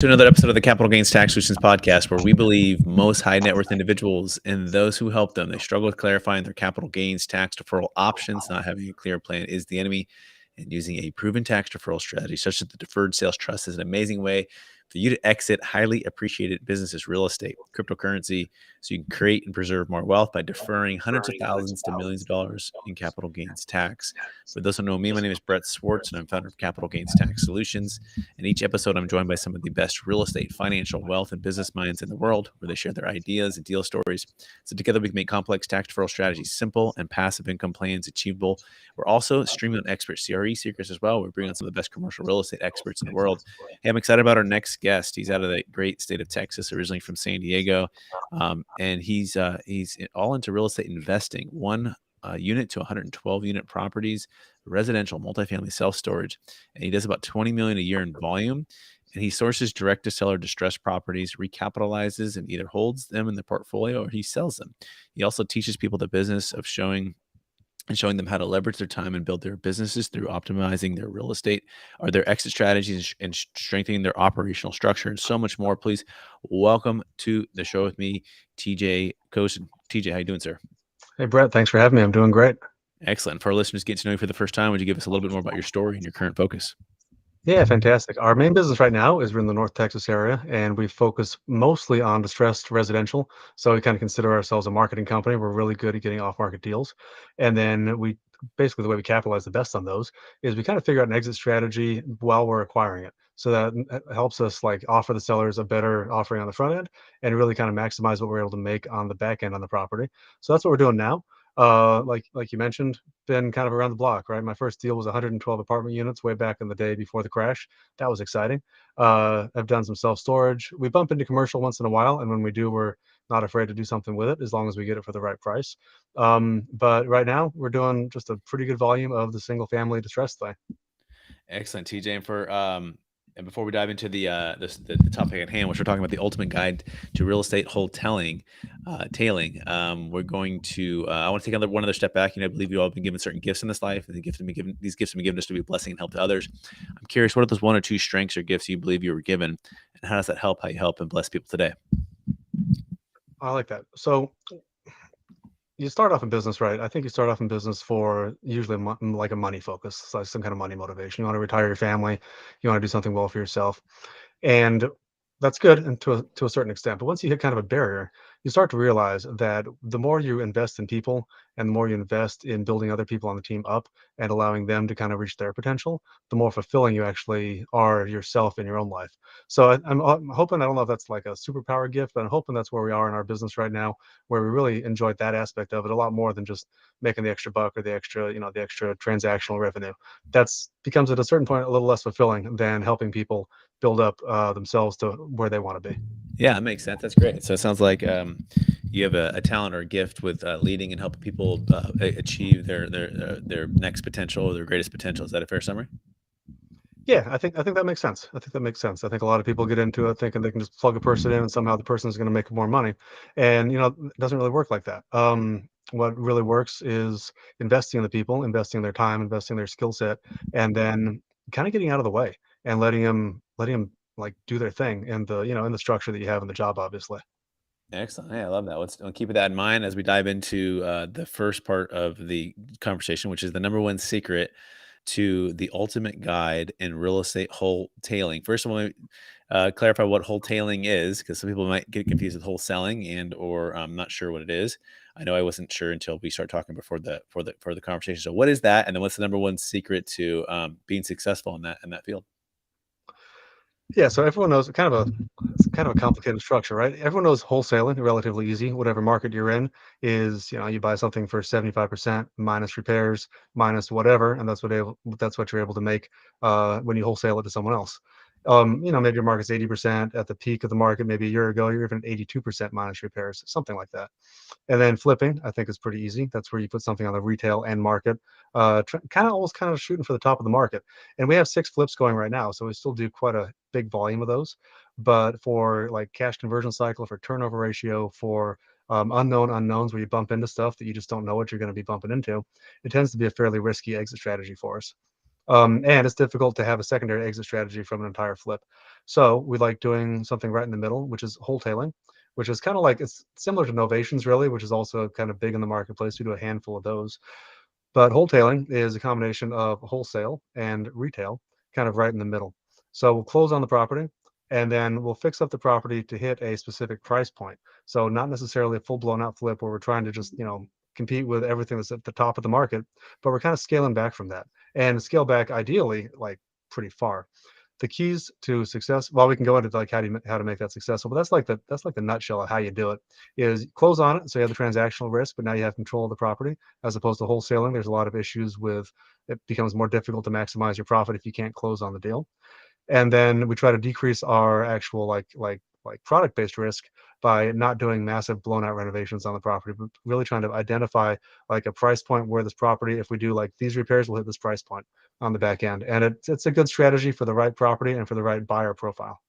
To another episode of the Capital Gains Tax Solutions podcast, where we believe most high net worth individuals and those who help them, they struggle with clarifying their capital gains tax deferral options. Not having a clear plan is the enemy, and using a proven tax deferral strategy such as the Deferred Sales Trust is an amazing way for you to exit highly appreciated businesses, real estate, cryptocurrency, so you can create and preserve more wealth by deferring hundreds of thousands to millions of dollars in capital gains tax. For those who know me, my name is Brett Swarts, and I'm founder of Capital Gains Tax Solutions. In each episode, I'm joined by some of the best real estate, financial, wealth, and business minds in the world, where they share their ideas and deal stories. So together we can make complex tax deferral strategies simple and passive income plans achievable. We're also streaming on expert CRE seekers as well. We're bringing on some of the best commercial real estate experts in the world. Hey, I'm excited about our next guest. He's out of the great state of Texas, originally from San Diego, and he's all into real estate investing. One unit to 112 unit properties, residential, multifamily, self-storage, and he does about 20 million a year in volume. And he sources direct to seller distressed properties, recapitalizes, and either holds them in the portfolio or he sells them. He also teaches people the business of showing them how to leverage their time and build their businesses through optimizing their real estate or their exit strategies and strengthening their operational structure and so much more. Please welcome to the show with me, TJ Kosen. TJ, how you doing, sir? Hey, Brett, thanks for having me. I'm doing great. Excellent. For our listeners getting to know you for the first time, would you give us a little bit more about your story and your current focus? Yeah, fantastic. Our main business right now is we're in the North Texas area, and we focus mostly on distressed residential. So we kind of consider ourselves a marketing company. We're really good at getting off-market deals. And then we basically the way we capitalize the best on those is we kind of figure out an exit strategy while we're acquiring it. So that helps us like offer the sellers a better offering on the front end and really kind of maximize what we're able to make on the back end on the property. So that's what we're doing now. Like you mentioned, been kind of around the block, right? My first deal was 112 apartment units way back in the day before the crash. That was exciting. I've done some self-storage. We bump into commercial once in a while, and when we do, we're not afraid to do something with it as long as we get it for the right price. But right now, we're doing just a pretty good volume of the single-family distressed thing. Excellent, TJ. And before we dive into the topic at hand, which we're talking about the ultimate guide to real estate wholetailing, we're going to. I want to take one other step back. I believe you all have been given certain gifts in this life, and these gifts have been given us to be a blessing and help to others. I'm curious, what are those one or two strengths or gifts you believe you were given, and how does that help? How you help and bless people today? I like that. So you start off in business, right? I think you start off in business for usually like a money focus, so some kind of money motivation. You want to retire your family, you want to do something well for yourself, and that's good and to a certain extent. But once you hit kind of a barrier, you start to realize that the more you invest in people and the more you invest in building other people on the team up and allowing them to kind of reach their potential, the more fulfilling you actually are yourself in your own life. So I'm hoping, I don't know if that's like a superpower gift, but I'm hoping that's where we are in our business right now, where we really enjoyed that aspect of it a lot more than just making the extra buck or the extra, the extra transactional revenue. That's becomes at a certain point a little less fulfilling than helping people build up themselves to where they want to be. Yeah, it makes sense. That's great. So it sounds like you have a talent or a gift with leading and helping people achieve their next potential or their greatest potential. Is that a fair summary? Yeah, I think that makes sense. I think that makes sense. I think a lot of people get into it thinking they can just plug a person in and somehow the person is going to make more money, and it doesn't really work like that. What really works is investing in the people, investing their time, investing their skill set, and then kind of getting out of the way and letting them like do their thing in the in the structure that you have in the job, obviously. Excellent. Hey, I love that. Let's keep that in mind as we dive into the first part of the conversation, which is the number one secret to the ultimate guide in real estate wholetailing. First of all, clarify what wholetailing is, because some people might get confused with wholesaling and or I'm not sure what it is. I know I wasn't sure until we started talking before the conversation. So, what is that? And then, what's the number one secret to being successful in that field? Yeah, so everyone knows it's kind of a complicated structure, right? Everyone knows wholesaling, relatively easy. Whatever market you're in is, you buy something for 75% minus repairs, minus whatever, and that's what you're able to make when you wholesale it to someone else. Maybe your market's 80% at the peak of the market, maybe a year ago, you're even at 82% minus repairs, something like that. And then flipping, I think is pretty easy. That's where you put something on the retail end market, kind of shooting for the top of the market. And we have 6 flips going right now, so we still do quite a big volume of those. But for like cash conversion cycle, for turnover ratio, for unknown unknowns where you bump into stuff that you just don't know what you're going to be bumping into, it tends to be a fairly risky exit strategy for us. And it's difficult to have a secondary exit strategy from an entire flip. So we like doing something right in the middle, which is wholetailing, which is kind of like, it's similar to novations really, which is also kind of big in the marketplace. We do a handful of those. But wholetailing is a combination of wholesale and retail, kind of right in the middle. So we'll close on the property and then we'll fix up the property to hit a specific price point. So not necessarily a full blown out flip where we're trying to just, compete with everything that's at the top of the market, but we're kind of scaling back from that and scale back ideally like pretty far. The keys to success, well, we can go into like how to make that successful, but that's like the nutshell of how you do it is close on it. So you have the transactional risk, but now you have control of the property as opposed to wholesaling. There's a lot of issues with it becomes more difficult to maximize your profit if you can't close on the deal. And then we try to decrease our actual like product based risk by not doing massive blown out renovations on the property, but really trying to identify like a price point where this property, if we do like these repairs, we'll hit this price point on the back end. And it's a good strategy for the right property and for the right buyer profile.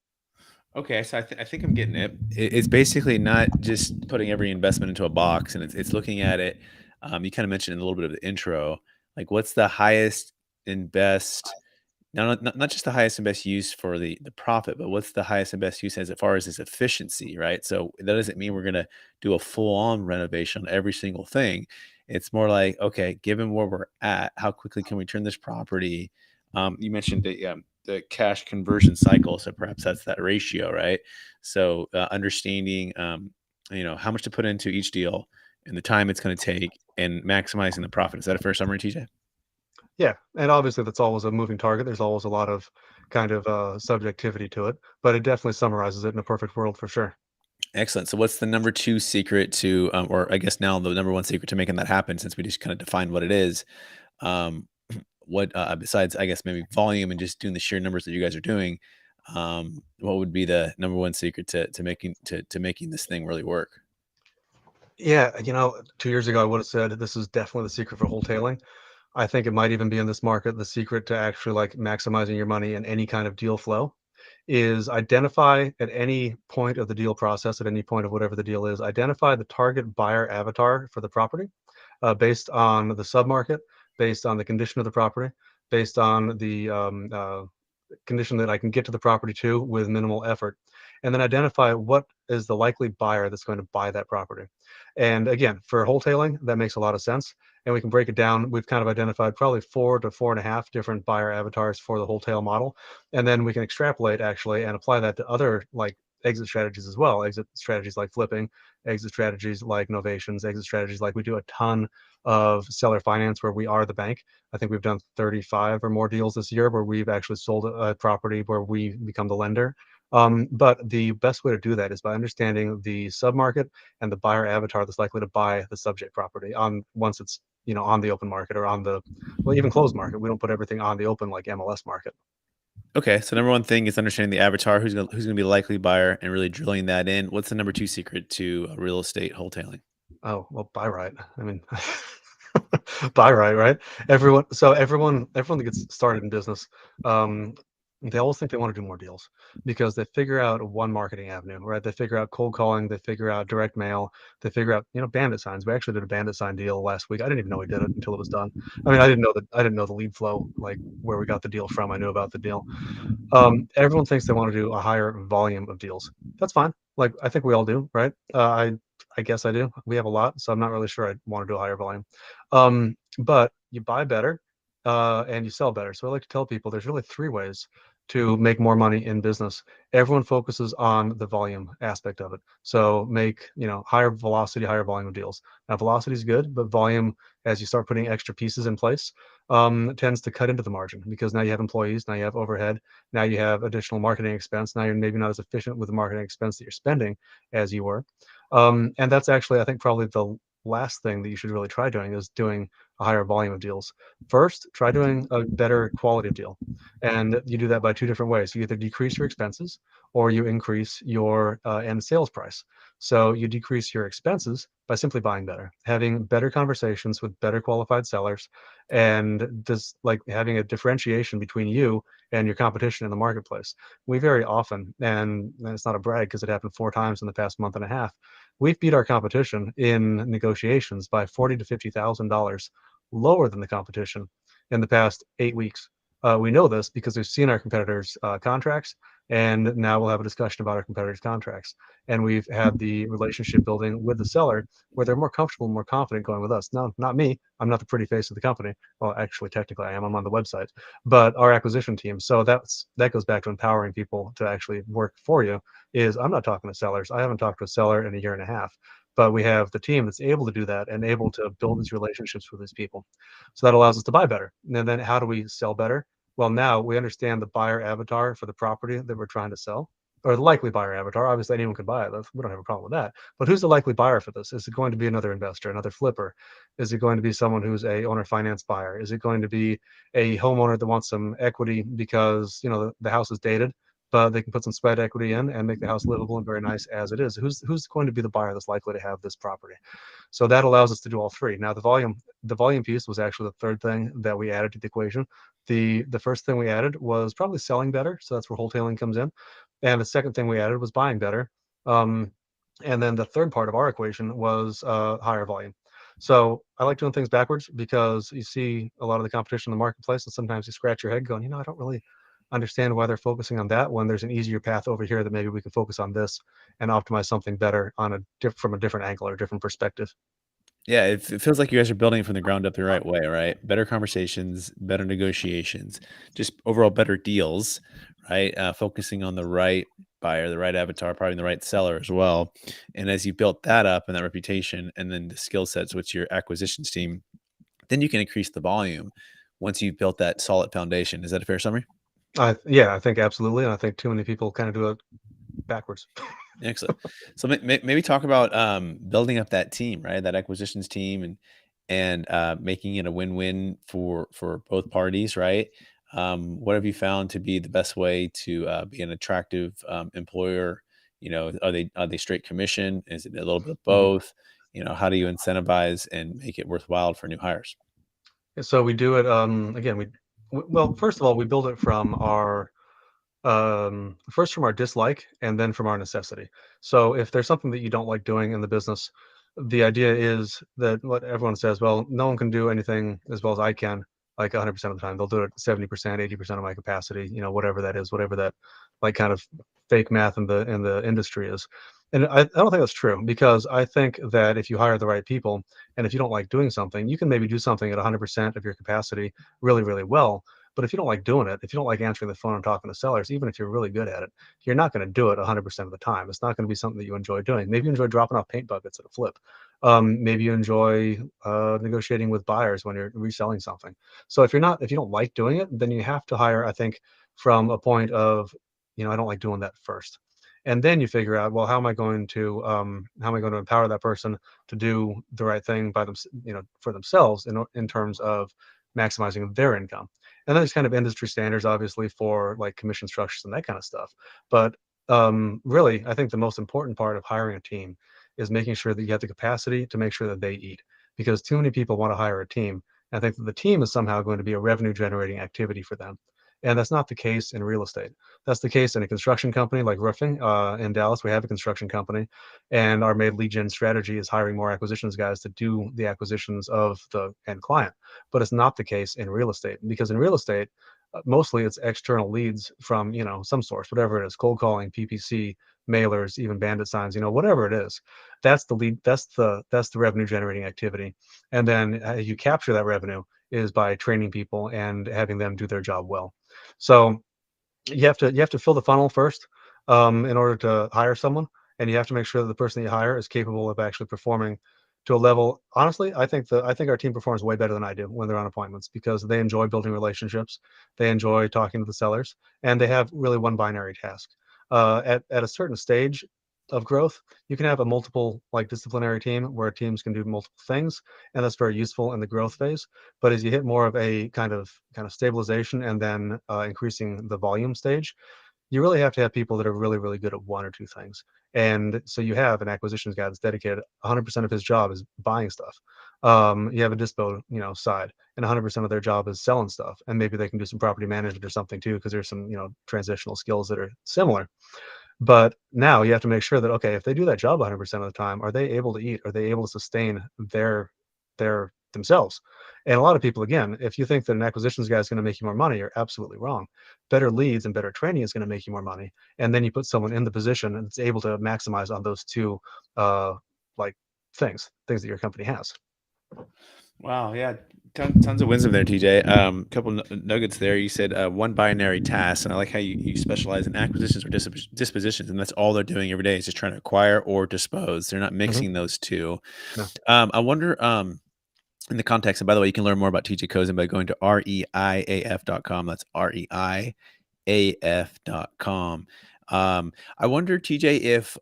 Okay, so I think I'm getting it. It's basically not just putting every investment into a box, and it's looking at it. You kind of mentioned in a little bit of the intro, like what's the highest and best, not just the highest and best use for the profit, but what's the highest and best use as far as its efficiency, right? So that doesn't mean we're gonna do a full on renovation on every single thing. It's more like, okay, given where we're at, how quickly can we turn this property? You mentioned the cash conversion cycle, so perhaps that's that ratio, right? So understanding, how much to put into each deal and the time it's going to take, and maximizing the profit. Is that a fair summary, TJ? Yeah, and obviously that's always a moving target. There's always a lot of kind of subjectivity to it, but it definitely summarizes it in a perfect world for sure. Excellent. So, what's the number two secret to, or I guess now the number one secret to making that happen? Since we just kind of defined what it is, um, what besides, I guess maybe volume and just doing the sheer numbers that you guys are doing, what would be the number one secret to making this thing really work? Yeah, 2 years ago I would have said this is definitely the secret for wholetailing. I think it might even be in this market. The secret to actually like maximizing your money in any kind of deal flow is identify at any point of the deal process, at any point of whatever the deal is, identify the target buyer avatar for the property based on the submarket, based on the condition of the property, based on the condition that I can get to the property to with minimal effort, and then identify what is the likely buyer that's going to buy that property. And again, for wholetailing, that makes a lot of sense. And we can break it down. We've kind of identified probably 4 to 4.5 different buyer avatars for the wholetail model. And then we can extrapolate actually and apply that to other like exit strategies as well. Exit strategies like flipping, exit strategies like novations, exit strategies like we do a ton of seller finance where we are the bank. I think we've done 35 or more deals this year where we've actually sold a property where we become the lender. But the best way to do that is by understanding the submarket and the buyer avatar that's likely to buy the subject property on once it's on the open market or on the well even closed market. We don't put everything on the open like MLS market. Okay, so number one thing is understanding the avatar, who's gonna be the likely buyer, and really drilling that in. What's the number two secret to real estate wholetailing? Oh, well, buy right. I mean, buy right, right? Everyone that gets started in business, um, they always think they want to do more deals because they figure out one marketing avenue, right? They figure out cold calling, they figure out direct mail, they figure out, bandit signs. We actually did a bandit sign deal last week. I didn't even know we did it until it was done. I mean, I didn't know the lead flow, like where we got the deal from. I knew about the deal. Everyone thinks they want to do a higher volume of deals. That's fine. Like I think we all do, right? I guess I do. We have a lot, so I'm not really sure I want to do a higher volume. But you buy better, and you sell better. So I like to tell people there's really three ways to make more money in business. Everyone focuses on the volume aspect of it. So make higher velocity, higher volume of deals. Now velocity is good, but volume, as you start putting extra pieces in place, tends to cut into the margin because now you have employees, now you have overhead, now you have additional marketing expense. Now you're maybe not as efficient with the marketing expense that you're spending as you were. And that's actually, I think, probably the last thing that you should really try doing is doing a higher volume of deals. First, try doing a better quality of deal. And you do that by two different ways. You either decrease your expenses or you increase your end sales price. So you decrease your expenses by simply buying better, having better conversations with better qualified sellers, and this like having a differentiation between you and your competition in the marketplace. We very often, and it's not a brag because it happened 4 times in the past month and a half, we've beat our competition in negotiations by $40,000 to $50,000 lower than the competition in the past 8 weeks. We know this because we've seen our competitors' contracts, and now we'll have a discussion about our competitors' contracts. And we've had the relationship building with the seller where they're more comfortable, more confident going with us. No, not me. I'm not the pretty face of the company. Well, actually, technically, I am. I'm on the website, but our acquisition team. So that goes back to empowering people to actually work for you. Is I'm not talking to sellers. I haven't talked to a seller in a year and a half, but we have the team that's able to do that and able to build these relationships with these people. So that allows us to buy better. And then how do we sell better? Well, now we understand the buyer avatar for the property that we're trying to sell, or the likely buyer avatar. Obviously, anyone can buy it. We don't have a problem with that. But who's the likely buyer for this? Is it going to be another investor, another flipper? Is it going to be someone who's a owner finance buyer? Is it going to be a homeowner that wants some equity because the house is dated, but they can put some sweat equity in and make the house livable and very nice as it is? Who's going to be the buyer that's likely to have this property? So that allows us to do all three. Now the volume piece was actually the third thing that we added to the equation. The first thing we added was probably selling better, so that's where wholetailing comes in. And the second thing we added was buying better. Um, and then the third part of our equation was higher volume. So I like doing things backwards because you see a lot of the competition in the marketplace, and sometimes you scratch your head going, I don't really understand why they're focusing on that when there's an easier path over here that maybe we can focus on this and optimize something better on from a different angle or a different perspective. Yeah, it feels like you guys are building from the ground up the right way, right? Better conversations, better negotiations, just overall better deals, right? Focusing on the right buyer, the right avatar, probably the right seller as well. And as you built that up and that reputation, and then the skill sets with your acquisitions team, then you can increase the volume once you've built that solid foundation. Is that a fair summary? Yeah, I think absolutely, and I think too many people kind of do it backwards. Excellent. So maybe talk about building up that team, right? That acquisitions team, and making it a win-win for both parties, right? What have you found to be the best way to be an attractive employer? Are they straight commission? Is it a little bit of Mhm. both? How do you incentivize and make it worthwhile for new hires? So we do it again. Well, first of all, we build it from our first from our dislike and then from our necessity. So if there's something that you don't like doing in the business, the idea is that what everyone says, well, no one can do anything as well as I can, like 100% of the time. They'll do it 70%, 80% of my capacity, whatever that is, whatever that like kind of fake math in the industry is. And I don't think that's true because I think that if you hire the right people and if you don't like doing something, you can maybe do something at 100% of your capacity really, really well. But if you don't like doing it, if you don't like answering the phone and talking to sellers, even if you're really good at it, you're not going to do it 100% of the time. It's not going to be something that you enjoy doing. Maybe you enjoy dropping off paint buckets at a flip. Maybe you enjoy negotiating with buyers when you're reselling something. So if you don't like doing it, then you have to hire, I think, from a point of, I don't like doing that first. And then you figure out, well, how am I going to empower that person to do the right thing for themselves in terms of maximizing their income. And then there's kind of industry standards, obviously, for like commission structures and that kind of stuff. But really, I think the most important part of hiring a team is making sure that you have the capacity to make sure that they eat, because too many people want to hire a team and think that the team is somehow going to be a revenue generating activity for them. And that's not the case in real estate. That's the case in a construction company like roofing. In Dallas, we have a construction company, and our main lead gen strategy is hiring more acquisitions guys to do the acquisitions of the end client. But it's not the case in real estate, because in real estate, mostly it's external leads from some source, whatever it is, cold calling, PPC, mailers, even bandit signs, whatever it is. That's the lead. That's the revenue generating activity, and then you capture that revenue is by training people and having them do their job well. So you have to fill the funnel first in order to hire someone, and you have to make sure that the person that you hire is capable of actually performing to a level. Honestly, I think our team performs way better than I do when they're on appointments because they enjoy building relationships, they enjoy talking to the sellers, and they have really one binary task. At a certain stage of growth, you can have a multiple like disciplinary team where teams can do multiple things, and that's very useful in the growth phase. But as you hit more of a kind of stabilization and then increasing the volume stage, you really have to have people that are really, really good at one or two things. And so you have an acquisitions guy that's dedicated 100% of his job is buying stuff. You have a dispo, side, and 100% of their job is selling stuff. And maybe they can do some property management or something too, because there's some, transitional skills that are similar. But now you have to make sure that, okay, if they do that job 100% of the time, are they able to eat? Are they able to sustain their themselves. And a lot of people, again, if you think that an acquisitions guy is going to make you more money, you're absolutely wrong. Better leads and better training is going to make you more money. And then you put someone in the position and it's able to maximize on those two, like things that your company has. Wow, yeah, tons of wisdom there, TJ. Couple nuggets there. You said one binary task, and I like how you specialize in acquisitions or dispositions, and that's all they're doing every day is just trying to acquire or dispose. They're not Hmm. mixing those two. No. I wonder, in the context, and by the way, you can learn more about TJ Kosen by going to reiaf.com. That's reiaf.com. I wonder, TJ, if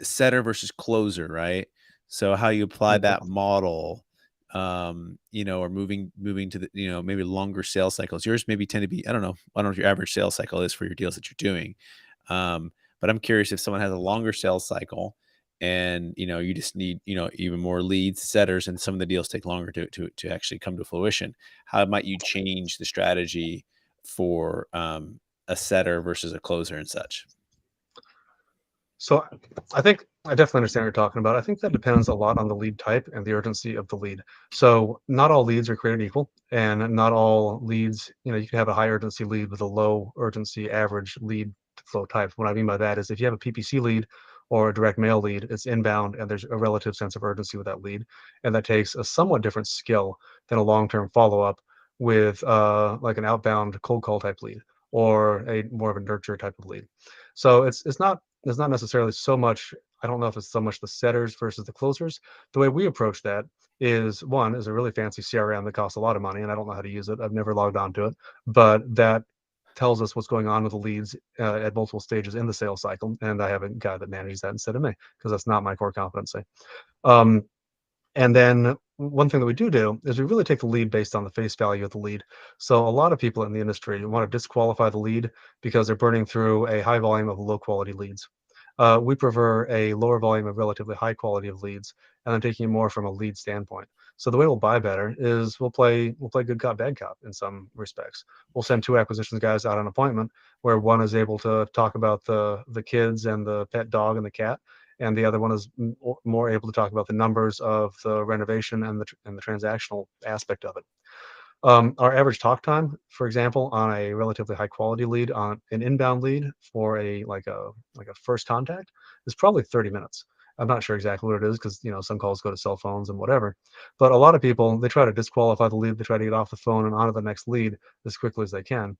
setter versus closer, right? So how you apply Mhm. that model, or moving to the, maybe longer sales cycles. Yours maybe tend to be, I don't know what your average sales cycle is for your deals that you're doing. But I'm curious if someone has a longer sales cycle and, you just need, even more leads, setters, and some of the deals take longer to actually come to fruition. How might you change the strategy for a setter versus a closer and such? So I think I definitely understand what you're talking about. I think that depends a lot on the lead type and the urgency of the lead. So not all leads are created equal, and not all leads, you can have a high urgency lead with a low urgency average lead flow type. What I mean by that is if you have a PPC lead or a direct mail lead, it's inbound and there's a relative sense of urgency with that lead. And that takes a somewhat different skill than a long-term follow-up with like an outbound cold call type lead or a more of a nurture type of lead. So it's not necessarily so much. I don't know if it's so much the setters versus the closers. The way we approach that is one is a really fancy CRM that costs a lot of money, and I don't know how to use it. I've never logged on to it, but that tells us what's going on with the leads at multiple stages in the sales cycle. And I have a guy that manages that instead of me because that's not my core competency. Um, and then one thing that we do is we really take the lead based on the face value of the lead. So a lot of people in the industry want to disqualify the lead because they're burning through a high volume of low quality leads. We prefer a lower volume of relatively high quality of leads, and then taking it more from a lead standpoint. So the way we'll buy better is we'll play good cop, bad cop in some respects. We'll send two acquisitions guys out on an appointment where one is able to talk about the kids and the pet dog and the cat, and the other one is more able to talk about the numbers of the renovation and the transactional aspect of it. Our average talk time, for example, on a relatively high quality lead, on an inbound lead for a first contact, is probably 30 minutes. I'm not sure exactly what it is because some calls go to cell phones and whatever, but a lot of people they try to disqualify the lead, they try to get off the phone and onto the next lead as quickly as they can.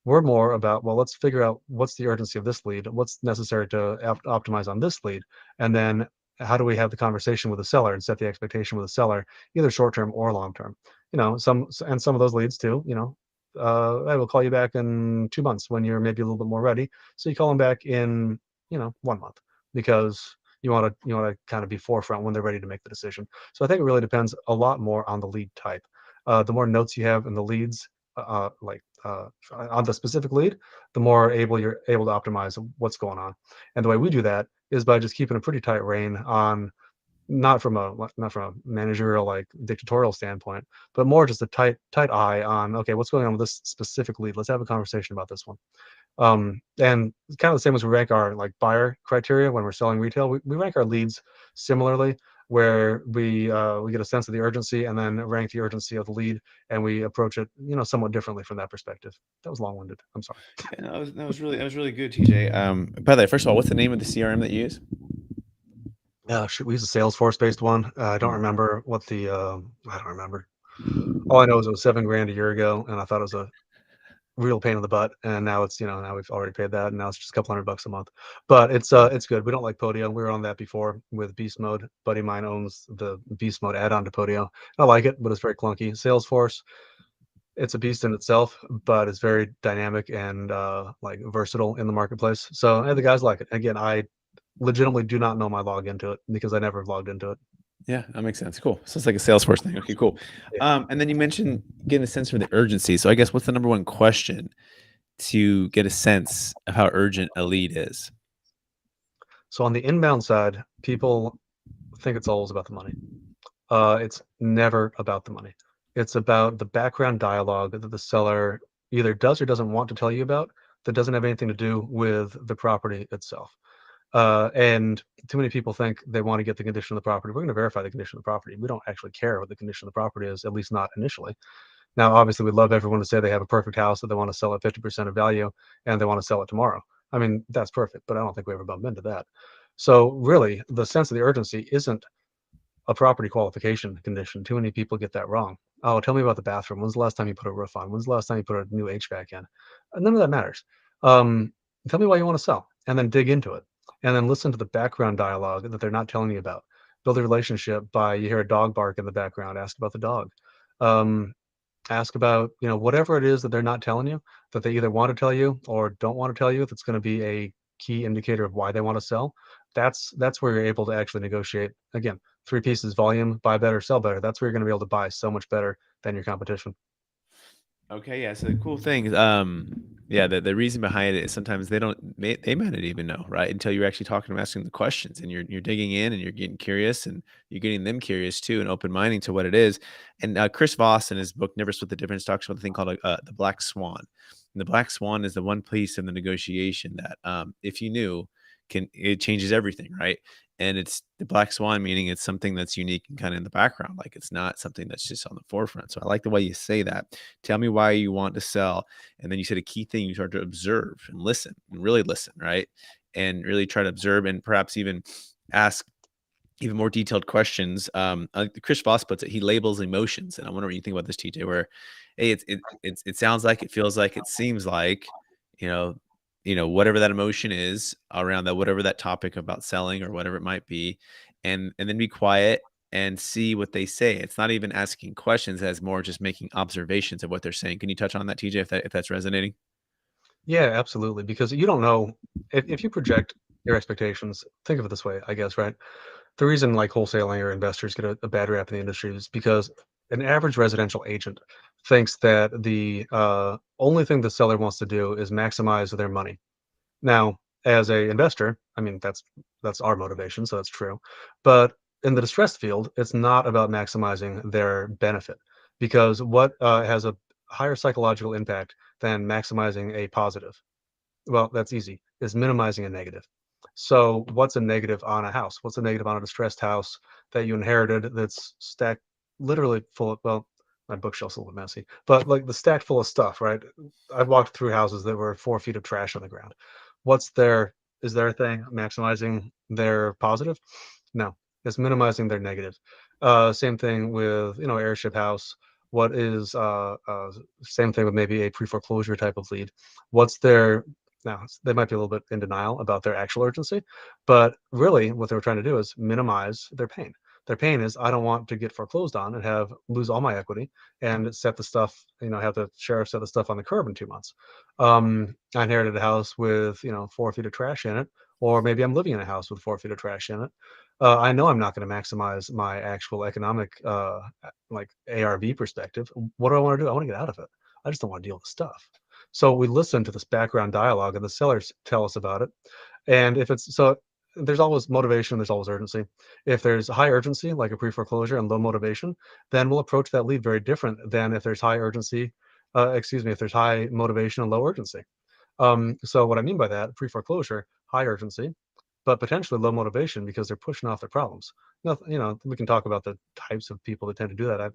We're more about, well, let's figure out what's the urgency of this lead, what's necessary to optimize on this lead, and then how do we have the conversation with the seller and set the expectation with the seller, either short term or long term. Some of those leads too. I will call you back in 2 months when you're maybe a little bit more ready. So you call them back in 1 month because you want to kind of be forefront when they're ready to make the decision. So I think it really depends a lot more on the lead type. The more notes you have in the leads, on the specific lead, the more you're able to optimize what's going on. And the way we do that is by just keeping a pretty tight rein on not from a managerial like dictatorial standpoint, but more just a tight eye on, okay, what's going on with this specific lead. Let's have a conversation about this one. And kind of the same as we rank our like buyer criteria when we're selling retail. We rank our leads similarly, where we get a sense of the urgency and then rank the urgency of the lead, and we approach it somewhat differently from that perspective. That was long-winded. I'm sorry. Yeah, that was really good, TJ. By the way, first of all, what's the name of the CRM that you use? Shoot, we use a Salesforce based one. I don't remember what the I don't remember. All I know is it was 7 grand a year ago, and I thought it was a real pain in the butt. And now now we've already paid that, and now it's just a couple $100 a month. But it's good. We don't like Podio. We were on that before with Beast Mode. Buddy of mine owns the Beast Mode add-on to Podio. I like it, but it's very clunky. Salesforce, it's a beast in itself, but it's very dynamic and like versatile in the marketplace. So the guys like it. Again, I legitimately do not know my login to it because I never logged into it. Yeah, that makes sense. Cool. So it's like a Salesforce thing. Okay, cool. Yeah. And then you mentioned getting a sense for the urgency. So I guess what's the number one question to get a sense of how urgent a lead is? So on the inbound side, people think it's always about the money. It's never about the money. It's about the background dialogue that the seller either does or doesn't want to tell you about that doesn't have anything to do with the property itself. And too many people think they want to get the condition of the property. We're going to verify the condition of the property. We don't actually care what the condition of the property is, at least not initially. Now, obviously, we'd love everyone to say they have a perfect house that they want to sell at 50% of value and they want to sell it tomorrow. I mean, that's perfect, but I don't think we ever bump into that. So really, the sense of the urgency isn't a property qualification condition. Too many people get that wrong. Oh, tell me about the bathroom. When's the last time you put a roof on? When's the last time you put a new HVAC in? None of that matters. Um, Tell me why you want to sell, and then dig into it, and then listen to the background dialogue that they're not telling you about. Build a relationship by you hear a dog bark in the background. Ask about the dog. Um, Ask about whatever it is that they're not telling you, that they either want to tell you or don't want to tell you, that's going to be a key indicator of why they want to sell. That's where you're able to actually negotiate. Again, three pieces: volume, buy better, sell better. That's where you're going to be able to buy so much better than your competition. Okay, yeah. So the cool thing, yeah, the reason behind it is sometimes they might not even know, right? Until you're actually talking to them, asking the questions, and you're digging in, and you're getting curious, and you're getting them curious too, and open minding to what it is. And Chris Voss in his book Never Split the Difference talks about the thing called the Black Swan. And the Black Swan is the one piece in the negotiation that, if you knew, it changes everything, right? And it's the black swan, meaning it's something that's unique and kind of in the background, like it's not something that's just on the forefront. So I like the way you say that. Tell me why you want to sell. And then you said a key thing, you start to observe and listen and really listen, right? And really try to observe and perhaps even ask even more detailed questions. Like Chris Voss puts it, he labels emotions. And I wonder what you think about this, TJ, where, hey, it sounds like, it feels like, it seems like, you know, whatever that emotion is around that, whatever that topic about selling or whatever it might be, and then be quiet and see what they say. It's not even asking questions, as more just making observations of what they're saying. Can you touch on that, TJ, if that's resonating? Yeah, absolutely. Because you don't know if you project your expectations. Think of it this way, I guess, right? The reason like wholesaling or investors get a bad rap in the industry is because an average residential agent thinks that the only thing the seller wants to do is maximize their money. Now, as a investor, I mean that's our motivation, so that's true. But in the distressed field, it's not about maximizing their benefit, because what has a higher psychological impact than maximizing a positive? Well, that's easy, is minimizing a negative. So what's a negative on a house? What's a negative on a distressed house that you inherited that's stacked literally full of, well, my bookshelf's a little messy, but like the stacked full of stuff, right? I've walked through houses that were 4 feet of trash on the ground. What's their, is their thing maximizing their positive? No, it's minimizing their negative. Same thing with, airship house. What is, same thing with maybe a pre-foreclosure type of lead. What's their, now, they might be a little bit in denial about their actual urgency, but really what they were trying to do is minimize their pain. Their pain is, I don't want to get foreclosed on and have lose all my equity and set the stuff, have the sheriff set the stuff on the curb in 2 months. I inherited a house with, 4 feet of trash in it, or maybe I'm living in a house with 4 feet of trash in it. I know I'm not going to maximize my actual economic, like ARV perspective. What do I want to do? I want to get out of it. I just don't want to deal with the stuff. So we listen to this background dialogue and the sellers tell us about it. And if it's so, there's always motivation, there's always urgency. If there's high urgency, like a pre-foreclosure, and low motivation, then we'll approach that lead very different than if there's high urgency, if there's high motivation and low urgency. So what I mean by that, pre-foreclosure, high urgency, but potentially low motivation because they're pushing off their problems. Now, we can talk about the types of people that tend to do that.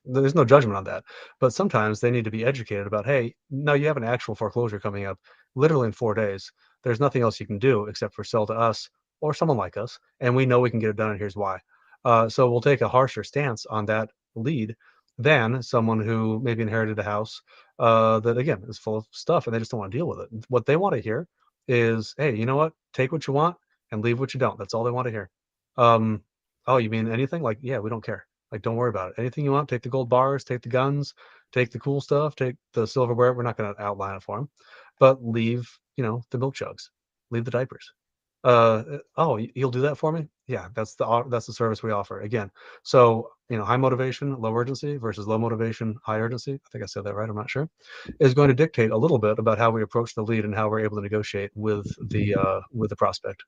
There's no judgment on that, but sometimes they need to be educated about, hey, no, you have an actual foreclosure coming up literally in 4 days. There's nothing else you can do except for sell to us or someone like us, and we know we can get it done, and here's why. So we'll take a harsher stance on that lead than someone who maybe inherited a house that again is full of stuff and they just don't want to deal with it. What they want to hear is, hey, you know what? Take what you want and leave what you don't. That's all they want to hear. Um, oh, you mean anything? Like, yeah, we don't care. Like, don't worry about it. Anything you want, take the gold bars, take the guns, take the cool stuff, take the silverware. We're not going to outline it for them, but leave, the milk jugs, leave the diapers. Oh, you'll do that for me? Yeah, that's the service we offer. Again, so high motivation, low urgency versus low motivation, high urgency. I think I said that right. I'm not sure. Is going to dictate a little bit about how we approach the lead and how we're able to negotiate with the prospect.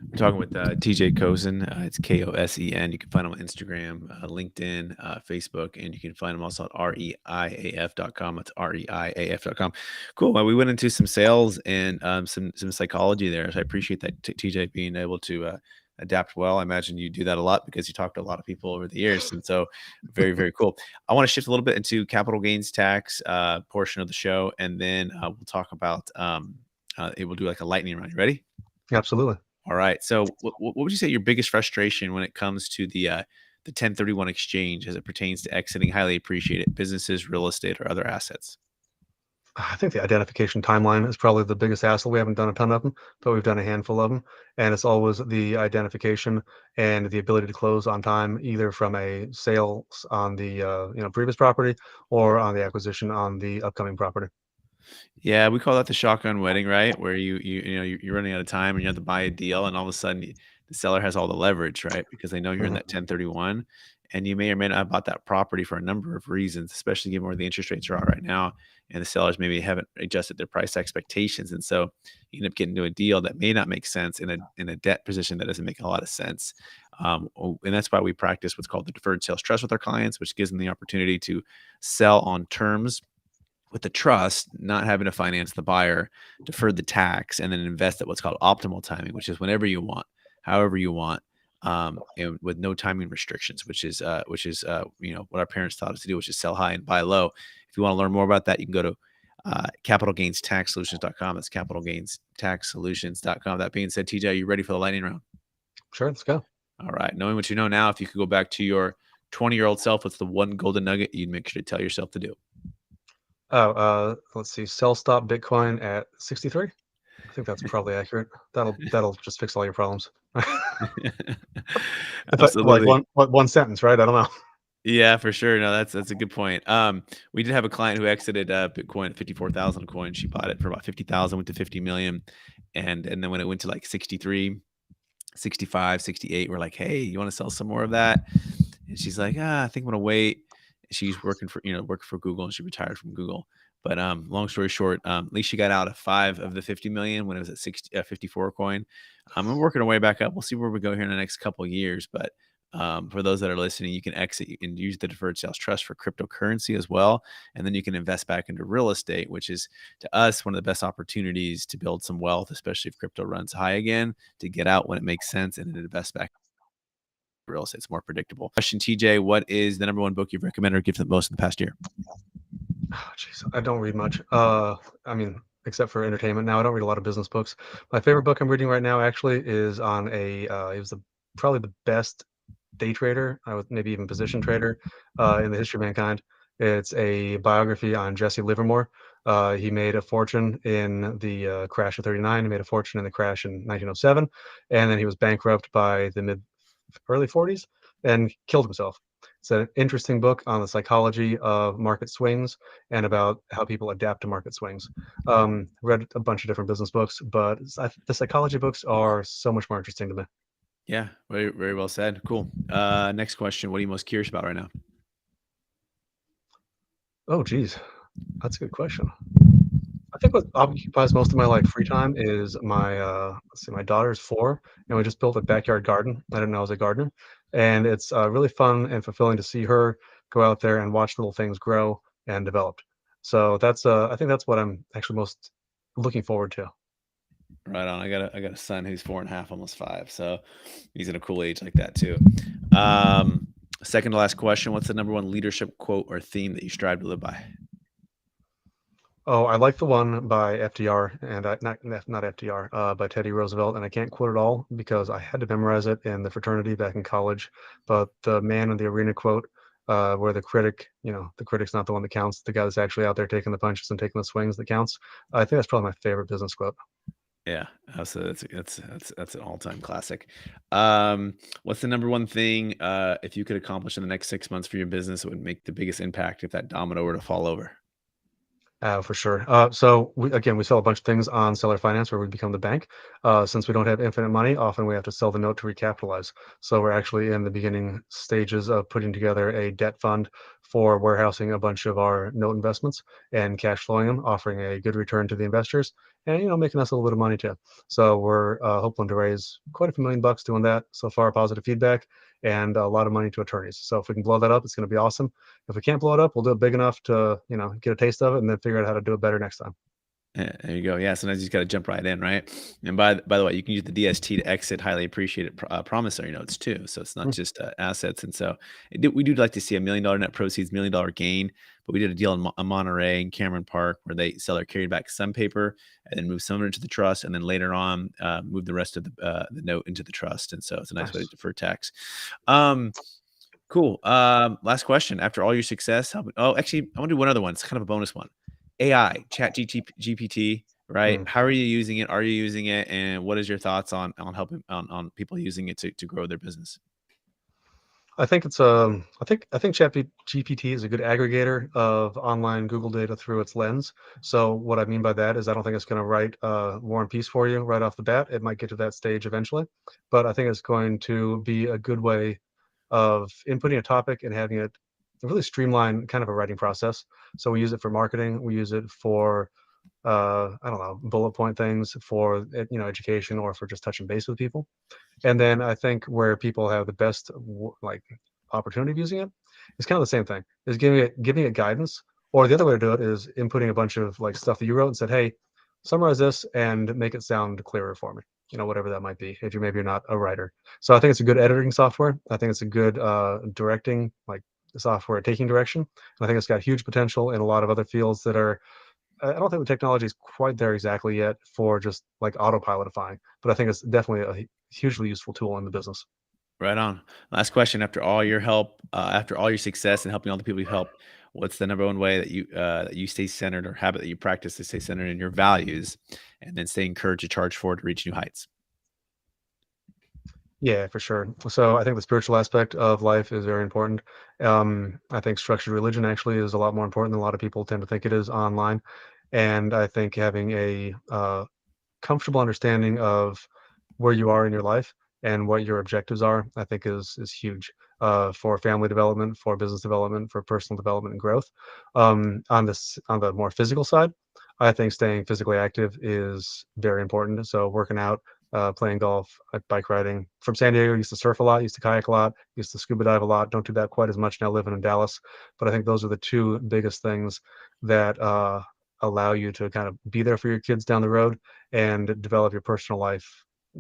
We're talking with TJ Kosen. It's Kosen. You can find him on Instagram, LinkedIn, Facebook, and you can find him also at reiaf.com. That's reiaf.com. Cool. Well, we went into some sales and some psychology there. So I appreciate that, TJ, being able to adapt well. I imagine you do that a lot because you talk to a lot of people over the years. And so very, very cool. I want to shift a little bit into capital gains tax portion of the show. And then we'll talk about, we'll do like a lightning round. You ready? Absolutely. All right. So, what would you say your biggest frustration when it comes to the 1031 exchange as it pertains to exiting highly appreciated businesses, real estate, or other assets? I think the identification timeline is probably the biggest hassle. We haven't done a ton of them, but we've done a handful of them, and it's always the identification and the ability to close on time, either from a sales on the previous property or on the acquisition on the upcoming property. Yeah, we call that the shotgun wedding, right? Where you're running out of time and you have to buy a deal, and all of a sudden the seller has all the leverage, right? Because they know you're in Mhm. that 1031, and you may or may not have bought that property for a number of reasons, especially given where the interest rates are at right now, and the sellers maybe haven't adjusted their price expectations, and so you end up getting to a deal that may not make sense in a debt position that doesn't make a lot of sense. And that's why we practice what's called the deferred sales trust with our clients, which gives them the opportunity to sell on terms with the trust, not having to finance the buyer, defer the tax, and then invest at what's called optimal timing, which is whenever you want, however you want, and with no timing restrictions, what our parents taught us to do, which is sell high and buy low. If you want to learn more about that, you can go to capitalgainstaxsolutions.com. That's capitalgainstaxsolutions.com. That being said, TJ, are you ready for the lightning round? Sure, let's go. All right. Knowing what you know now, if you could go back to your 20-year-old self, what's the one golden nugget you'd make sure to tell yourself to do? Oh, let's see. Sell stop Bitcoin at 63. I think that's probably accurate. That'll just fix all your problems. If I, like Absolutely. one sentence, right? I don't know. Yeah, for sure. No, that's a good point. We did have a client who exited Bitcoin at 54,000 a coin. She bought it for about 50,000, went to 50 million. And then when it went to like 63, 65, 68, we're like, hey, you want to sell some more of that? And she's like, I think I'm gonna wait. She's working for Google, and she retired from Google. But long story short, at least she got out of 5 of the 50 million when it was at 54 coin. I'm working our way back up. We'll see where we go here in the next couple of years. But for those that are listening, you can exit. You can use the deferred sales trust for cryptocurrency as well, and then you can invest back into real estate, which is to us one of the best opportunities to build some wealth, especially if crypto runs high again. To get out when it makes sense and to invest back real estate. It's more predictable. Question, TJ, what is the number one book you've recommended or given the most in the past year? Oh, jeez, I don't read much. I mean, except for entertainment. Now, I don't read a lot of business books. My favorite book I'm reading right now actually is on a. It was probably the best day trader, I would maybe even position trader in the history of mankind. It's a biography on Jesse Livermore. He made a fortune in the crash of '39. He made a fortune in the crash in 1907, and then he was bankrupt by the mid early 40s and killed himself. It's an interesting book on the psychology of market swings and about how people adapt to market swings. Read a bunch of different business books, but the psychology books are so much more interesting to me. Yeah, very, very well said. Cool. Next question. What are you most curious about right now? Oh, geez, that's a good question. I think what occupies most of my like free time is my let's see, my daughter's 4, and we just built a backyard garden. I didn't know I was a gardener, and it's really fun and fulfilling to see her go out there and watch little things grow and develop. So that's I think that's what I'm actually most looking forward to. Right on. I got a son who's 4.5, almost 5. So he's in a cool age like that too. Um, Second to last question. What's the number one leadership quote or theme that you strive to live by? Oh, I like the one by FDR and not FDR, by Teddy Roosevelt, and I can't quote it all because I had to memorize it in the fraternity back in college. But the man in the arena quote, where the critic, the critic's not the one that counts, the guy that's actually out there taking the punches and taking the swings that counts. I think that's probably my favorite business quote. Yeah, absolutely. That's an all-time classic. What's the number one thing if you could accomplish in the next 6 months for your business that would make the biggest impact if that domino were to fall over? For sure. So we sell a bunch of things on seller finance where we become the bank. Since we don't have infinite money, often we have to sell the note to recapitalize. So we're actually in the beginning stages of putting together a debt fund for warehousing a bunch of our note investments and cash flowing them, offering a good return to the investors and making us a little bit of money too. So we're hoping to raise quite a few $1 million doing that so far. Positive feedback and a lot of money to attorneys. So if we can blow that up, it's going to be awesome. If we can't blow it up, we'll do it big enough to get a taste of it and then figure out how to do it better next time. Yeah, there you go. Yeah, sometimes you just got to jump right in, right? And by the way, you can use the DST to exit highly appreciated promissory notes too. So it's not Mm, just assets. And so we do like to see $1 million net proceeds, $1 million gain. But we did a deal in Monterey and Cameron Park where they sell their carried back some paper and then move some of it into the trust, and then later on move the rest of the note into the trust. And so it's a nice way to nice. defer tax. Um, Cool. Last question. After all your success, actually, I want to do one other one. It's kind of a bonus one. AI, Chat GPT, right? Mm. How are you using it? Are you using it? And what is your thoughts on helping on people using it to grow their business? I think it's I think GPT is a good aggregator of online Google data through its lens. So what I mean by that is I don't think it's going to write War and Peace for you right off the bat. It might get to that stage eventually, but I think it's going to be a good way of inputting a topic and having it really streamline kind of a writing process. So we use it for marketing. We use it for I don't know, bullet point things for education or for just touching base with people. And then I think where people have the best like opportunity of using it is kind of the same thing. Is giving it guidance, or the other way to do it is inputting a bunch of like stuff that you wrote and said, "Hey, summarize this and make it sound clearer for me." Whatever that might be. If you're not a writer, so I think it's a good editing software. I think it's a good directing like software taking direction. And I think it's got huge potential in a lot of other fields that are I don't think the technology is quite there exactly yet for just like autopilotifying, but I think it's definitely a hugely useful tool in the business. Right on. Last question. After all your help, after all your success and helping all the people you help, what's the number one way that you stay centered, or habit that you practice to stay centered in your values, and then stay encouraged to charge forward to reach new heights? Yeah, for sure. So I think the spiritual aspect of life is very important. I think structured religion actually is a lot more important than a lot of people tend to think it is online. And I think having a comfortable understanding of where you are in your life and what your objectives are, I think is huge for family development, for business development, for personal development and growth. On the more physical side, I think staying physically active is very important. So working out, playing golf, bike riding. From San Diego, I used to surf a lot, used to kayak a lot, used to scuba dive a lot. Don't do that quite as much now living in Dallas, but I think those are the two biggest things that allow you to kind of be there for your kids down the road and develop your personal life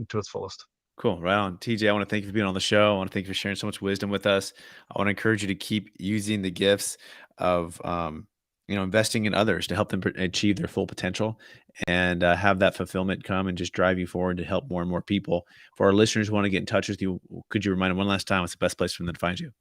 to its fullest. Cool. Right on. TJ, I want to thank you for being on the show. I want to thank you for sharing so much wisdom with us. I want to encourage you to keep using the gifts of, investing in others to help them achieve their full potential, and have that fulfillment come and just drive you forward to help more and more people. For our listeners who want to get in touch with you, could you remind them one last time what's the best place for them to find you?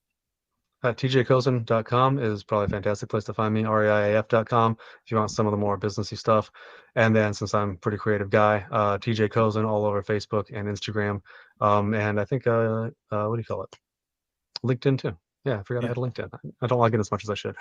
TJKosen.com is probably a fantastic place to find me, REIAF.com, if you want some of the more businessy stuff. And then since I'm a pretty creative guy, TJ Kosen all over Facebook and Instagram. And I think, what do you call it? LinkedIn too. Yeah, I forgot I Yeah. had a LinkedIn. I don't like it as much as I should.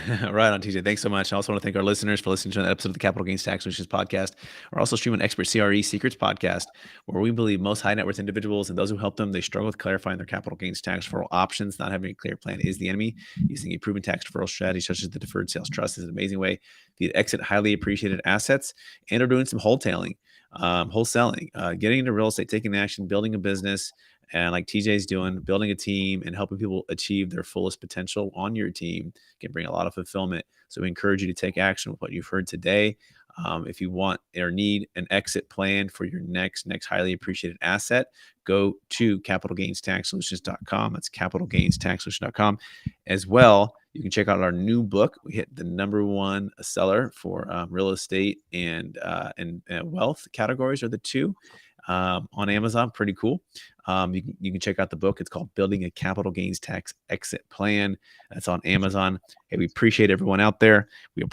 Right on, TJ. Thanks so much. I also want to thank our listeners for listening to an episode of the Capital Gains Tax Solutions podcast. We're also streaming Expert CRE Secrets podcast, where we believe most high net worth individuals and those who help them, they struggle with clarifying their capital gains tax deferral options. Not having a clear plan is the enemy. Using a proven tax deferral strategy such as the Deferred Sales Trust is an amazing way for you to exit highly appreciated assets, and are doing some wholetailing, wholesaling, getting into real estate, taking action, building a business, and like TJ's doing, building a team and helping people achieve their fullest potential on your team can bring a lot of fulfillment. So we encourage you to take action with what you've heard today. If you want or need an exit plan for your next highly appreciated asset, go to capitalgainstaxsolutions.com. That's capitalgainstaxsolutions.com. As well, you can check out our new book. We hit the #1 seller for real estate and wealth categories are the two on Amazon. Pretty cool. You can check out the book. It's called Building a Capital Gains Tax Exit Plan. That's on Amazon. Hey, we appreciate everyone out there. We